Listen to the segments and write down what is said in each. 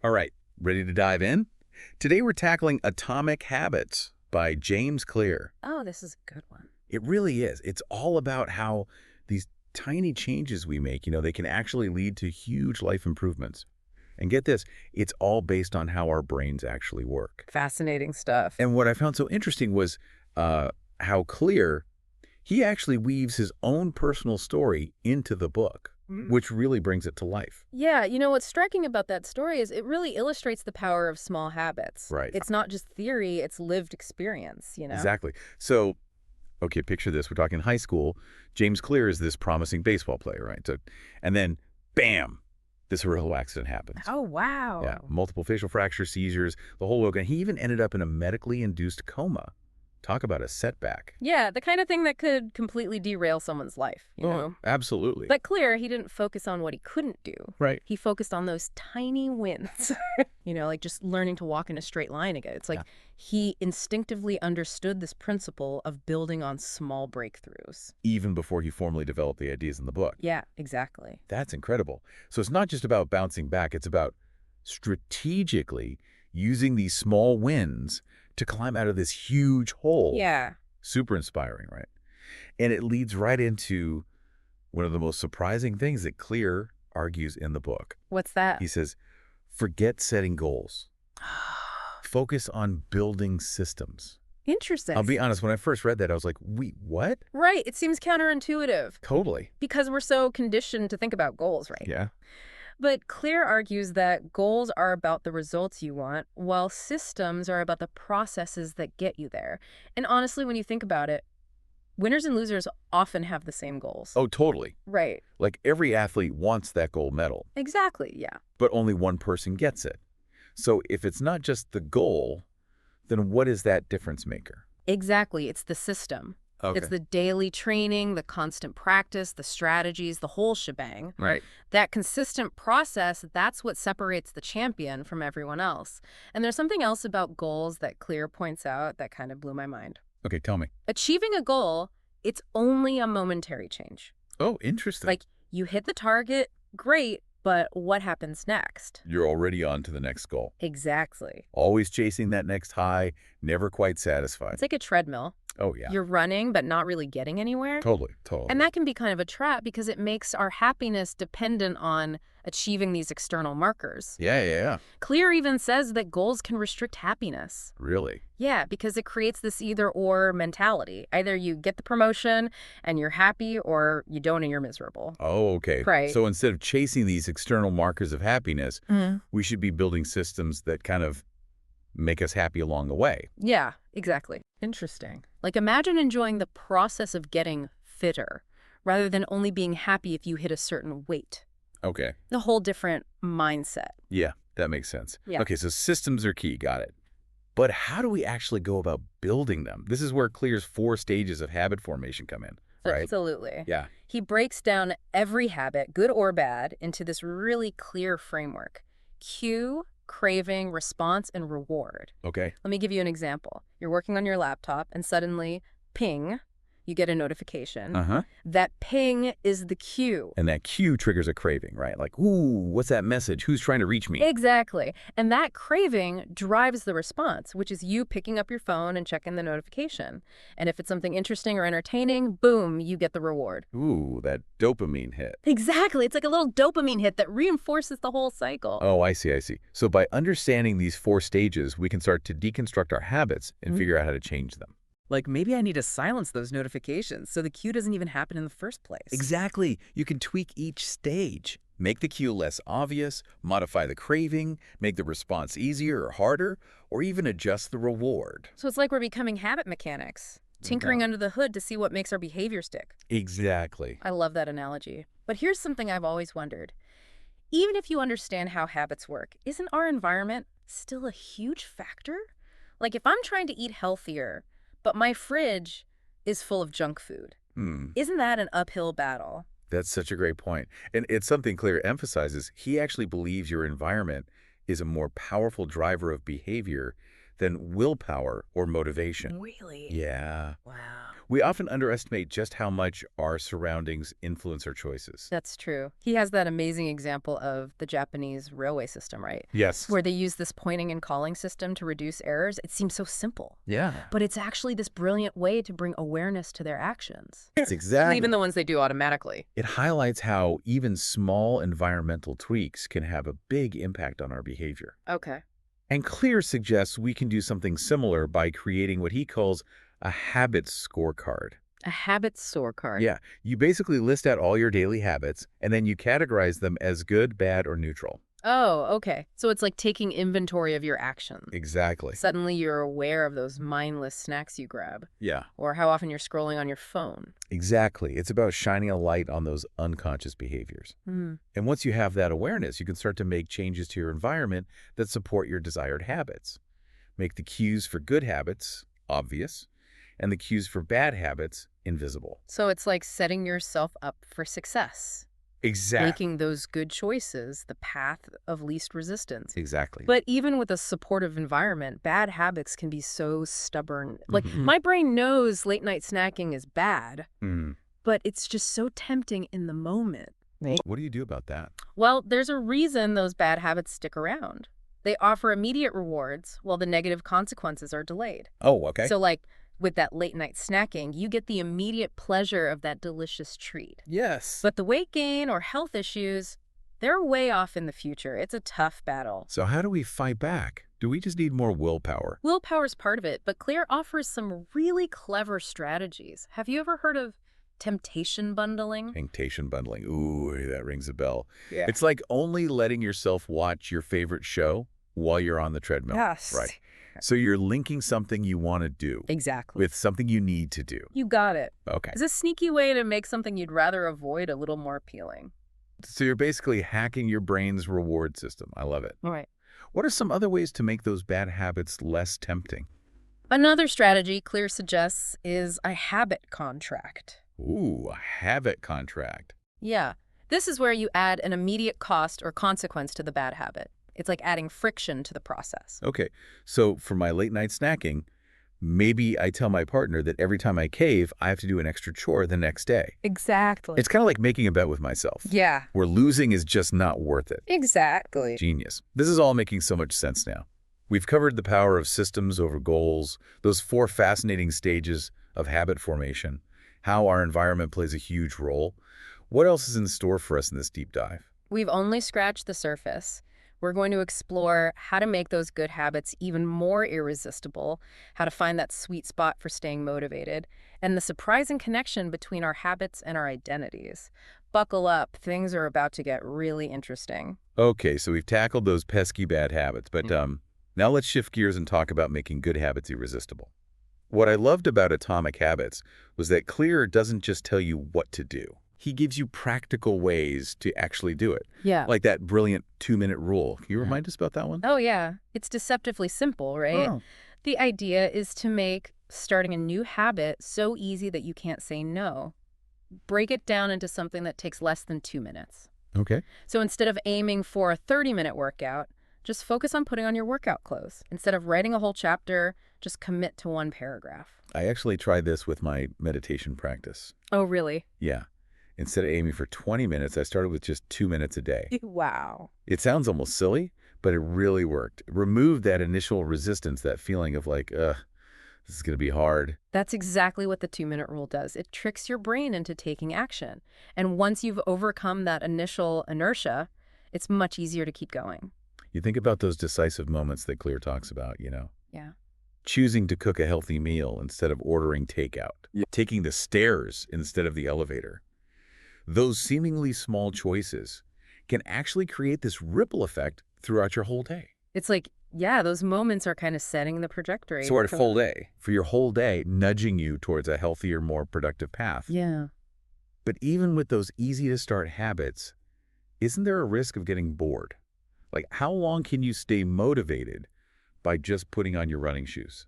All right, ready to dive in? Today we're tackling Atomic Habits by James Clear. Oh, this is a good one. It really is. It's all about how these tiny changes we make, they can actually lead to huge life improvements. And get this, it's all based on how our brains actually work. Fascinating stuff. And what I found so interesting was how Clear, he actually weaves his own personal story into the book, which really brings it to life. Yeah, what's striking about that story is it really illustrates the power of small habits. Right. It's not just theory, it's lived experience. Exactly. So, okay, picture this. We're talking high school. James Clear is this promising baseball player, right? So, and then, bam, this horrible accident happens. Oh, wow. Yeah, multiple facial fractures, seizures, the whole work. And he even ended up in a medically induced coma. Talk about a setback. Yeah, the kind of thing that could completely derail someone's life, you know? Absolutely. But Clear, he didn't focus on what he couldn't do. Right. He focused on those tiny wins. Like just learning to walk in a straight line again. It's like he instinctively understood this principle of building on small breakthroughs. Even before he formally developed the ideas in the book. Yeah, exactly. That's incredible. So it's not just about bouncing back. It's about strategically using these small wins to climb out of this huge hole. Yeah. Super inspiring, right? And it leads right into one of the most surprising things that Clear argues in the book. What's that? He says, forget setting goals. Focus on building systems. Interesting. I'll be honest, when I first read that, I was like, wait, what? Right. It seems counterintuitive. Totally. Because we're so conditioned to think about goals, right? Yeah. But Clear argues that goals are about the results you want, while systems are about the processes that get you there. And honestly, when you think about it, winners and losers often have the same goals. Oh, totally. Right. Like every athlete wants that gold medal. Exactly, yeah. But only one person gets it. So if it's not just the goal, then what is that difference maker? Exactly. It's the system. Okay. It's the daily training, the constant practice, the strategies, the whole shebang. Right. That consistent process, that's what separates the champion from everyone else. And there's something else about goals that Clear points out that kind of blew my mind. Okay, tell me. Achieving a goal, it's only a momentary change. Oh, interesting. Like, you hit the target, great, but what happens next? You're already on to the next goal. Exactly. Always chasing that next high, never quite satisfied. It's like a treadmill. Oh, yeah. You're running, but not really getting anywhere. Totally. And that can be kind of a trap because it makes our happiness dependent on achieving these external markers. Yeah. Clear even says that goals can restrict happiness. Really? Yeah, because it creates this either-or mentality. Either you get the promotion and you're happy, or you don't and you're miserable. Oh, okay. Right. So instead of chasing these external markers of happiness, we should be building systems that kind of make us happy along the way. Yeah, exactly. Interesting. Like, imagine enjoying the process of getting fitter rather than only being happy if you hit a certain weight. Okay. A whole different mindset. Yeah, that makes sense. Yeah. Okay, so systems are key. Got it. But how do we actually go about building them? This is where Clear's 4 stages of habit formation come in, right? Absolutely. Yeah. He breaks down every habit, good or bad, into this really clear framework. Cue, craving, response, and reward. Okay. Let me give you an example. You're working on your laptop and suddenly, ping, you get a notification. That ping is the cue. And that cue triggers a craving, right? Like, ooh, what's that message? Who's trying to reach me? Exactly. And that craving drives the response, which is you picking up your phone and checking the notification. And if it's something interesting or entertaining, boom, you get the reward. Ooh, that dopamine hit. Exactly. It's like a little dopamine hit that reinforces the whole cycle. Oh, I see. So by understanding these 4 stages, we can start to deconstruct our habits and figure out how to change them. Like, maybe I need to silence those notifications so the cue doesn't even happen in the first place. Exactly. You can tweak each stage. Make the cue less obvious, modify the craving, make the response easier or harder, or even adjust the reward. So it's like we're becoming habit mechanics, tinkering under the hood to see what makes our behavior stick. Exactly. I love that analogy. But here's something I've always wondered. Even if you understand how habits work, isn't our environment still a huge factor? Like, if I'm trying to eat healthier, but my fridge is full of junk food, isn't that an uphill battle? That's such a great point. And it's something Clear emphasizes. He actually believes your environment is a more powerful driver of behavior than willpower or motivation. Really? Yeah. Wow. We often underestimate just how much our surroundings influence our choices. That's true. He has that amazing example of the Japanese railway system, right? Yes. Where they use this pointing and calling system to reduce errors. It seems so simple, Yeah. but it's actually this brilliant way to bring awareness to their actions. It's exactly. Even the ones they do automatically. It highlights how even small environmental tweaks can have a big impact on our behavior. Okay. And Clear suggests we can do something similar by creating what he calls a habits scorecard. A habit scorecard. Yeah, you basically list out all your daily habits, and then you categorize them as good, bad, or neutral. Oh, okay. So it's like taking inventory of your actions. Exactly. Suddenly you're aware of those mindless snacks you grab, Yeah, or how often you're scrolling on your phone. exactly. It's about shining a light on those unconscious behaviors. Hmm. And once you have that awareness, you can start to make changes to your environment that support your desired habits. Make the cues for good habits obvious, and the cues for bad habits invisible. So it's like setting yourself up for success. Exactly. Making those good choices the path of least resistance. Exactly. But even with a supportive environment, bad habits can be so stubborn. Like, Mhm. my brain knows late night snacking is bad, Mm. but it's just so tempting in the moment. What do you do about that? Well, there's a reason those bad habits stick around. They offer immediate rewards while the negative consequences are delayed. Oh, okay. So, like, with that late night snacking, you get the immediate pleasure of that delicious treat. Yes. But the weight gain or health issues, they're way off in the future. It's a tough battle. So how do we fight back? Do we just need more willpower? Willpower's part of it, but Clear offers some really clever strategies. Have you ever heard of temptation bundling? Temptation bundling. Ooh, that rings a bell. Yeah. It's like only letting yourself watch your favorite show while you're on the treadmill. Yes. Right. So you're linking something you want to do Exactly. with something you need to do. You got it. Okay. It's a sneaky way to make something you'd rather avoid a little more appealing. So you're basically hacking your brain's reward system. I love it. All right. What are some other ways to make those bad habits less tempting? Another strategy Clear suggests is a habit contract. Ooh, a habit contract. Yeah. This is where you add an immediate cost or consequence to the bad habit. It's like adding friction to the process. Okay, so for my late night snacking, maybe I tell my partner that every time I cave, I have to do an extra chore the next day. Exactly. It's kind of like making a bet with myself, Yeah. where losing is just not worth it. Exactly. Genius. This is all making so much sense now. We've covered the power of systems over goals, those 4 fascinating stages of habit formation, how our environment plays a huge role. What else is in store for us in this deep dive? We've only scratched the surface. We're going to explore how to make those good habits even more irresistible, how to find that sweet spot for staying motivated, and the surprising connection between our habits and our identities. Buckle up, things are about to get really interesting. Okay, so we've tackled those pesky bad habits, but now let's shift gears and talk about making good habits irresistible. What I loved about Atomic Habits was that Clear doesn't just tell you what to do. He gives you practical ways to actually do it, Yeah. like that brilliant 2-minute rule. Can you remind us about that one? Oh, yeah. It's deceptively simple, right? Oh. The idea is to make starting a new habit so easy that you can't say no. Break it down into something that takes less than 2 minutes. Okay. So instead of aiming for a 30-minute workout, just focus on putting on your workout clothes. Instead of writing a whole chapter, just commit to 1 paragraph. I actually tried this with my meditation practice. Oh, really? Yeah. Instead of aiming for 20 minutes, I started with just 2 minutes a day. Wow. It sounds almost silly, but it really worked. It removed that initial resistance, that feeling of like, this is going to be hard. That's exactly what the 2-minute rule does. It tricks your brain into taking action. And once you've overcome that initial inertia, it's much easier to keep going. You think about those decisive moments that Clear talks about, you know? Yeah. Choosing to cook a healthy meal instead of ordering takeout. Taking the stairs instead of the elevator. Those seemingly small choices can actually create this ripple effect throughout your whole day. It's like, yeah, those moments are kind of setting the trajectory. So our whole day. For your whole day, nudging you towards a healthier, more productive path. Yeah. But even with those easy-to-start habits, isn't there a risk of getting bored? Like, how long can you stay motivated by just putting on your running shoes?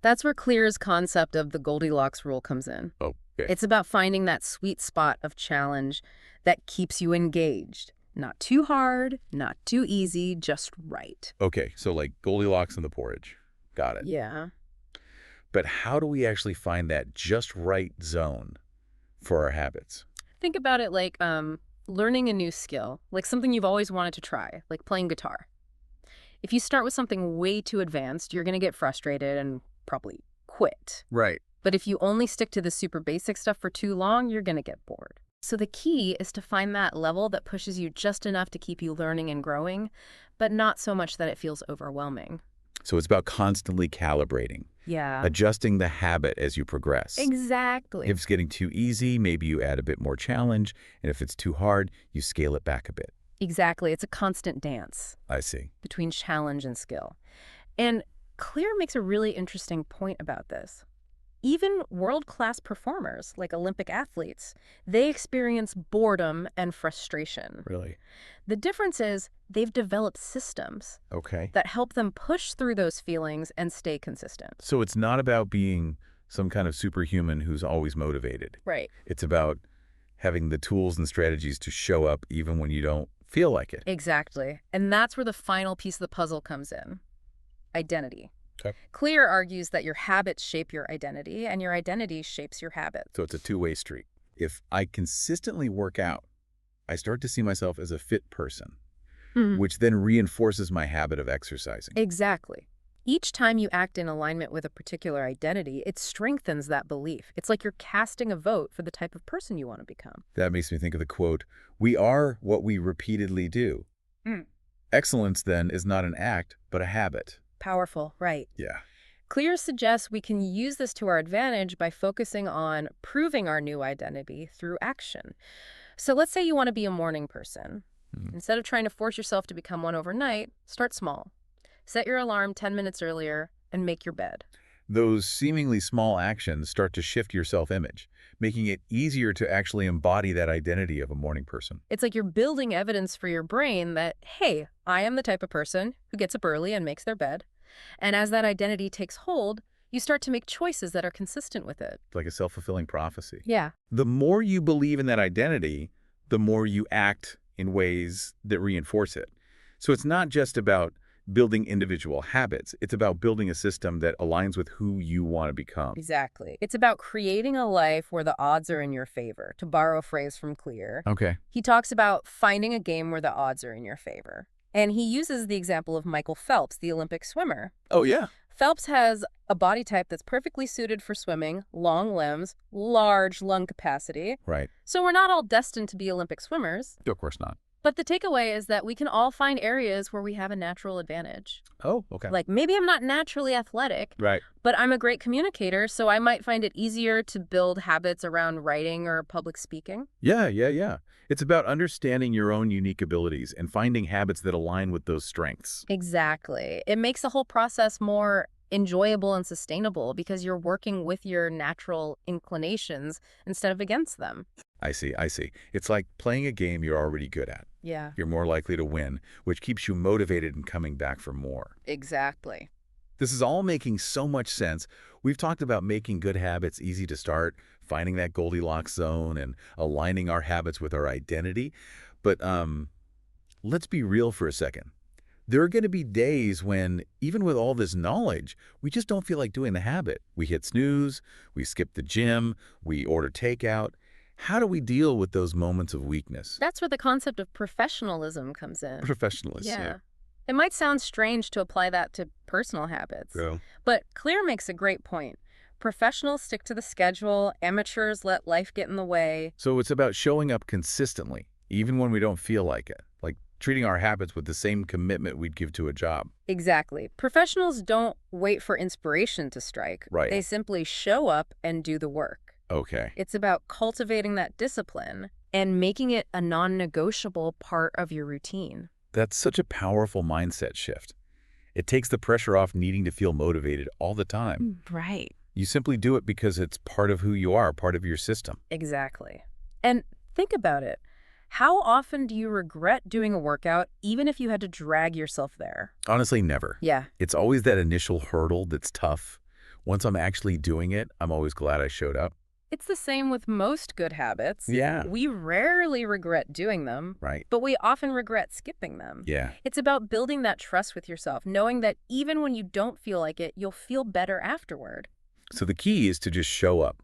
That's where Clear's concept of the Goldilocks rule comes in. Okay. It's about finding that sweet spot of challenge that keeps you engaged. Not too hard, not too easy, just right. Okay, so like Goldilocks and the porridge. Got it. Yeah. But how do we actually find that just right zone for our habits? Think about it like learning a new skill, like something you've always wanted to try, like playing guitar. If you start with something way too advanced, you're going to get frustrated and probably quit. Right. But if you only stick to the super basic stuff for too long, you're going to get bored. So the key is to find that level that pushes you just enough to keep you learning and growing, but not so much that it feels overwhelming. So it's about constantly calibrating, Yeah. adjusting the habit as you progress. Exactly. If it's getting too easy, maybe you add a bit more challenge, and if it's too hard, you scale it back a bit. Exactly. It's a constant dance I see. between challenge and skill. And Clear makes a really interesting point about this. Even world-class performers, like Olympic athletes, they experience boredom and frustration. Really? The difference is they've developed systems Okay. that help them push through those feelings and stay consistent. So it's not about being some kind of superhuman who's always motivated. Right. It's about having the tools and strategies to show up even when you don't feel like it. Exactly. And that's where the final piece of the puzzle comes in. Identity. Okay. Clear argues that your habits shape your identity, and your identity shapes your habits. So it's a two-way street. If I consistently work out, I start to see myself as a fit person, which then reinforces my habit of exercising. Exactly. Each time you act in alignment with a particular identity, it strengthens that belief. It's like you're casting a vote for the type of person you want to become. That makes me think of the quote, "We are what we repeatedly do." Excellence, then, is not an act, but a habit. Powerful, right. Yeah. Clear suggests we can use this to our advantage by focusing on proving our new identity through action. So let's say you want to be a morning person. Instead of trying to force yourself to become one overnight, start small. Set your alarm 10 minutes earlier and make your bed. Those seemingly small actions start to shift your self-image, making it easier to actually embody that identity of a morning person. It's like you're building evidence for your brain that, hey, I am the type of person who gets up early and makes their bed. And as that identity takes hold, you start to make choices that are consistent with it. Like a self-fulfilling prophecy. Yeah. The more you believe in that identity, the more you act in ways that reinforce it. So it's not just about building individual habits. It's about building a system that aligns with who you want to become. Exactly. It's about creating a life where the odds are in your favor, to borrow a phrase from Clear. Okay. He talks about finding a game where the odds are in your favor. And he uses the example of Michael Phelps, the Olympic swimmer. Oh, yeah. Phelps has a body type that's perfectly suited for swimming, long limbs, large lung capacity. Right. So we're not all destined to be Olympic swimmers. Of course not. But the takeaway is that we can all find areas where we have a natural advantage. Oh, okay. Like maybe I'm not naturally athletic, Right. but I'm a great communicator, so I might find it easier to build habits around writing or public speaking. Yeah. It's about understanding your own unique abilities and finding habits that align with those strengths. Exactly. It makes the whole process more enjoyable and sustainable because you're working with your natural inclinations instead of against them. I see. It's like playing a game you're already good at. Yeah, You're more likely to win, which keeps you motivated and coming back for more. exactly. This is all making so much sense. We've talked about making good habits easy to start, finding that Goldilocks zone, and aligning our habits with our identity. But let's be real for a second. There are going to be days when, even with all this knowledge, we just don't feel like doing the habit. We hit snooze, we skip the gym, we order takeout. How do we deal with those moments of weakness? That's where the concept of professionalism comes in. Professionalism. Yeah. It might sound strange to apply that to personal habits, Yeah. but Clear makes a great point. Professionals stick to the schedule, amateurs let life get in the way. So it's about showing up consistently, even when we don't feel like it, like treating our habits with the same commitment we'd give to a job. Exactly. Professionals don't wait for inspiration to strike. Right. They simply show up and do the work. Okay. It's about cultivating that discipline and making it a non-negotiable part of your routine. That's such a powerful mindset shift. It takes the pressure off needing to feel motivated all the time. Right. You simply do it because it's part of who you are, part of your system. Exactly. And think about it. How often do you regret doing a workout even if you had to drag yourself there? Honestly, never. Yeah. It's always that initial hurdle that's tough. Once I'm actually doing it, I'm always glad I showed up. It's the same with most good habits. Yeah. We rarely regret doing them, Right. but we often regret skipping them. Yeah. It's about building that trust with yourself, knowing that even when you don't feel like it, you'll feel better afterward. So the key is to just show up,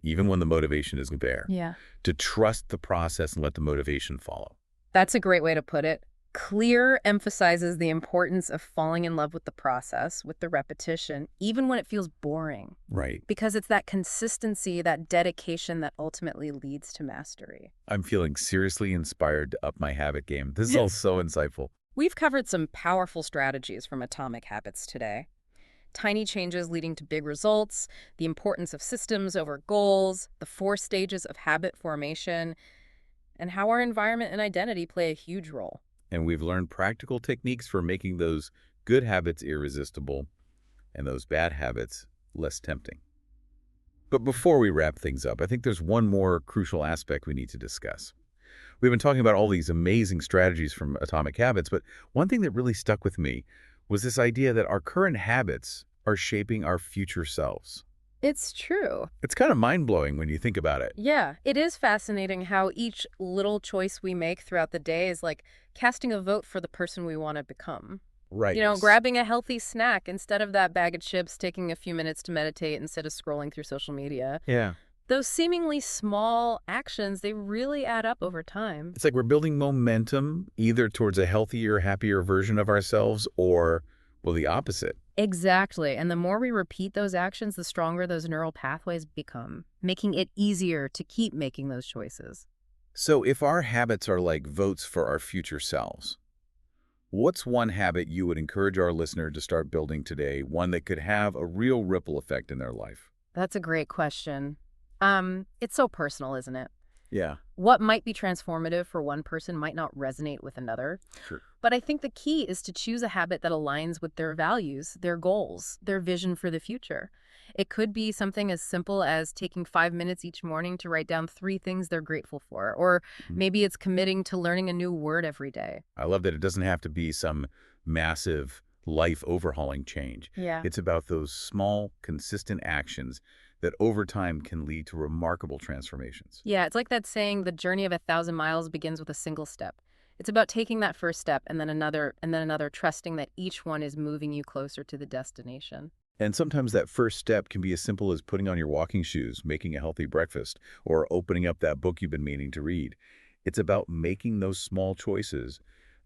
even when the motivation isn't there, Yeah. to trust the process and let the motivation follow. That's a great way to put it. Clear emphasizes the importance of falling in love with the process, with the repetition, even when it feels boring. Right. Because it's that consistency, that dedication that ultimately leads to mastery. I'm feeling seriously inspired to up my habit game. This is all so insightful. We've covered some powerful strategies from Atomic Habits today. Tiny changes leading to big results, the importance of systems over goals, the 4 stages of habit formation, and how our environment and identity play a huge role. And we've learned practical techniques for making those good habits irresistible and those bad habits less tempting. But before we wrap things up, I think there's one more crucial aspect we need to discuss. We've been talking about all these amazing strategies from Atomic Habits, but one thing that really stuck with me was this idea that our current habits are shaping our future selves. It's true. It's kind of mind-blowing when you think about it. Yeah, it is fascinating how each little choice we make throughout the day is like casting a vote for the person we want to become. Right. Grabbing a healthy snack instead of that bag of chips, taking a few minutes to meditate instead of scrolling through social media. Yeah. Those seemingly small actions, they really add up over time. It's like we're building momentum either towards a healthier, happier version of ourselves or, well, the opposite. Exactly. And the more we repeat those actions, the stronger those neural pathways become, making it easier to keep making those choices. So if our habits are like votes for our future selves, what's one habit you would encourage our listener to start building today, one that could have a real ripple effect in their life? That's a great question. It's so personal, isn't it? Yeah, What might be transformative for one person might not resonate with another. sure. But I think the key is to choose a habit that aligns with their values, their goals, their vision for the future. It could be something as simple as taking 5 minutes each morning to write down 3 things they're grateful for, or Mhm. maybe it's committing to learning a new word every day. I love that it doesn't have to be some massive life overhauling change. Yeah. It's about those small, consistent actions that over time can lead to remarkable transformations. Yeah, it's like that saying, the journey of 1,000 miles begins with a single step. It's about taking that first step and then another, trusting that each one is moving you closer to the destination. And sometimes that first step can be as simple as putting on your walking shoes, making a healthy breakfast, or opening up that book you've been meaning to read. It's about making those small choices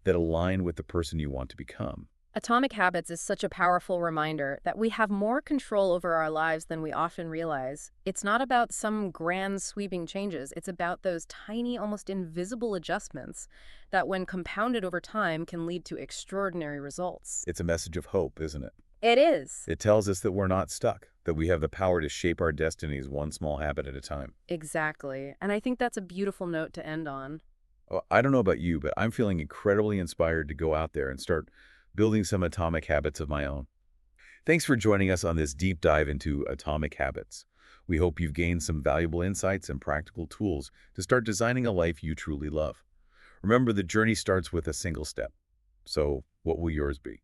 that align with the person you want to become. Atomic Habits is such a powerful reminder that we have more control over our lives than we often realize. It's not about some grand sweeping changes. It's about those tiny, almost invisible adjustments that, when compounded over time, can lead to extraordinary results. It's a message of hope, isn't it? It is. It tells us that we're not stuck, that we have the power to shape our destinies one small habit at a time. Exactly. And I think that's a beautiful note to end on. Well, I don't know about you, but I'm feeling incredibly inspired to go out there and start building some atomic habits of my own. Thanks for joining us on this deep dive into atomic habits. We hope you've gained some valuable insights and practical tools to start designing a life you truly love. Remember, the journey starts with a single step. So what will yours be?